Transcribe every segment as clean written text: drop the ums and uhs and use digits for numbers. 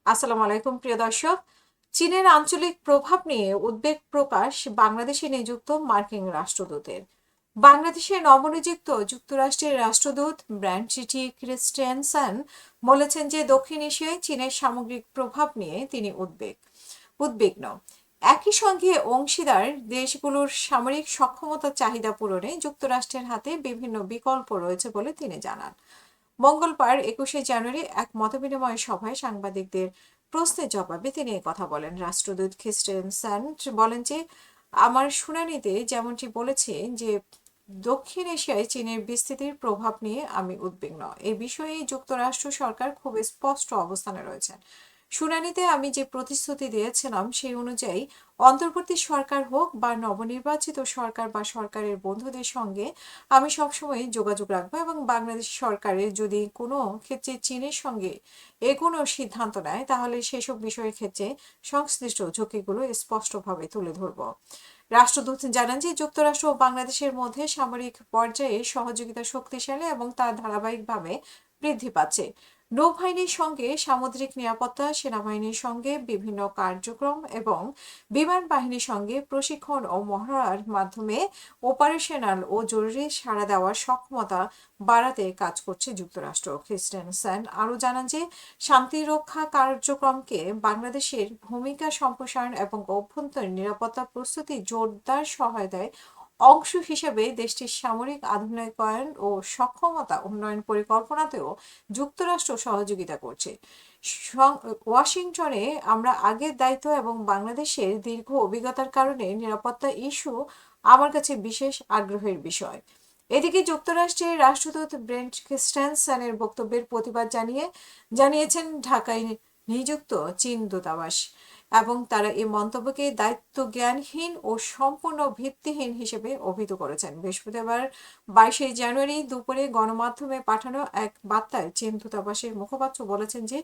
আসসালামু আলাইকুম প্রিয় দর্শক। চীনের আঞ্চলিক প্রভাব নিয়ে উদ্বেগ প্রকাশ বাংলাদেশে নিযুক্ত মার্কিন রাষ্ট্রদূতের। বাংলাদেশে নবনিযুক্ত যুক্তরাষ্ট্রের রাষ্ট্রদূত ব্র্যান্ড ক্রিস্টেনসেন বলেছেন যে দক্ষিণ এশিয়ায় চীনের সামগ্রিক প্রভাব নিয়ে তিনি উদ্বিগ্ন। একই সঙ্গে অংশীদার দেশগুলোর সামরিক সক্ষমতার চাহিদা পূরণে যুক্তরাষ্ট্রের হাতে বিভিন্ন বিকল্প রয়েছে বলে তিনি জানান। মঙ্গলবার 21শে জানুয়ারি এক মতবিনিময় সভায় সাংবাদিকদের প্রশ্নের জবাবে তিনি কথা বলেন। রাষ্ট্রদূত খ্রিস্টেনসেন বলেন যে, আমার শুনানিতে যেমনটি বলেছে যে দক্ষিণ এশিয়ায় চীনের বিস্তৃতির প্রভাব নিয়ে আমি উদ্বিগ্ন। এই বিষয়ে যুক্তরাষ্ট্র সরকার খুব স্পষ্ট অবস্থানে রয়েছেন। শুনানিতে আমি যে প্রতিশ্রুতি দিয়েছিলাম সেই অনুযায়ী অন্তর্বর্তী সরকার হোক বা নবনির্বাচিত সরকার বা সরকারের বন্ধুদের সঙ্গে আমি সবসময় যোগাযোগ রাখবো এবং বাংলাদেশ সরকারের যদি কোনো ক্ষেত্রে চীনের সঙ্গে এগোনোর সিদ্ধান্ত নেয় তাহলে সেসব বিষয়ের ক্ষেত্রে সংশ্লিষ্ট ঝুঁকিগুলো স্পষ্টভাবে তুলে ধরবো। রাষ্ট্রদূত জানান যে যুক্তরাষ্ট্র ও বাংলাদেশের মধ্যে সামরিক পর্যায়ে সহযোগিতা শক্তিশালী এবং তা ধারাবাহিকভাবে বৃদ্ধি পাচ্ছে। নৌবাহিনীর সঙ্গে সামুদ্রিক নিরাপত্তা, সেনাবাহিনীর সঙ্গে বিভিন্ন কার্যক্রম এবং বিমান বাহিনীর সঙ্গে প্রশিক্ষণ ও মহড়ার মাধ্যমে অপারেশনাল ও জরুরি সাড়া দেওয়ার সক্ষমতা বাড়াতে কাজ করছে যুক্তরাষ্ট্র। খ্রিস্টেনসেন আরও জানান যে শান্তিরক্ষা কার্যক্রমকে বাংলাদেশের ভূমিকা সম্প্রসারণ এবং অভ্যন্তরীণ নিরাপত্তা প্রস্তুতি জোরদার সহায়তায় অংশ হিসেবে দেশটির সামরিক আধুনিকায়ন ও সক্ষমতা উন্নয়ন পরিকল্পনাতেও যুক্তরাষ্ট্র সহযোগিতা করছে। ওয়াশিংটনে আমরা আগের দায়িত্ব এবং বাংলাদেশের দীর্ঘ অভিজ্ঞতার কারণে নিরাপত্তা ইস্যু আমার কাছে বিশেষ আগ্রহের বিষয়। এদিকে যুক্তরাষ্ট্রের রাষ্ট্রদূত ব্রেন্ট ক্রিস্টেনসেনের বক্তব্যের প্রতিবাদ জানিয়েছেন ঢাকায় নিযুক্ত চীন দূতাবাস এবং তারা এই মন্তব্যকে দায়িত্ব জ্ঞানহীন ও সম্পূর্ণ ভিত্তিহীন হিসেবে অভিহিত করেছেন। বৃহস্পতিবার 22শে জানুয়ারি দুপুরে গণমাধ্যমে পাঠানো এক বার্তায় চীন দূতাবাসের মুখপাত্র বলেছেন যে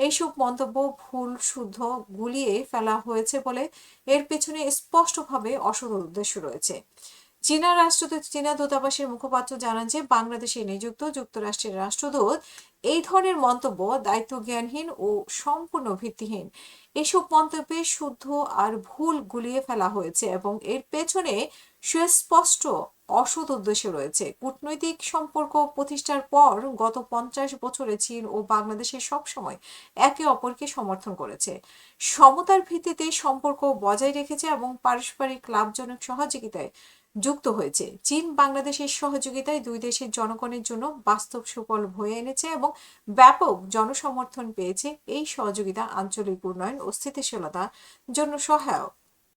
এইসব মন্তব্য ভুল শুদ্ধ গুলিয়ে ফেলা হয়েছে বলে এর পেছনে স্পষ্টভাবে অসৎ উদ্দেশ্য রয়েছে। চীনা দূতাবাসের মুখপাত্র জানান যে বাংলাদেশে নিযুক্ত যুক্তরাষ্ট্রের রাষ্ট্রদূত এই ধরনের মন্তব্য দায়িত্বজ্ঞানহীন ও সম্পূর্ণ ভিত্তিহীন। এসব মন্তব্যে শুদ্ধ আর ভুল গুলিয়ে ফেলা হয়েছে এবং এর পেছনে সুস্পষ্ট অসৎ উদ্দেশ্য রয়েছে। কূটনৈতিক সম্পর্ক প্রতিষ্ঠার পর গত 50 বছরে চীন ও বাংলাদেশে সবসময় একে অপরকে সমর্থন করেছে, সমতার ভিত্তিতে সম্পর্ক বজায় রেখেছে এবং পারস্পরিক লাভজনক সহযোগিতায় যুক্ত হয়েছে। চীন বাংলাদেশের সহযোগিতায় দুই দেশের জনগণের জন্য বাস্তব সুফল বয়ে এনেছে এবং ব্যাপক জনসমর্থন পেয়েছে। এই সহযোগিতা আঞ্চলিক উন্নয়ন ও স্থিতিশীলতার জন্য সহায়ক।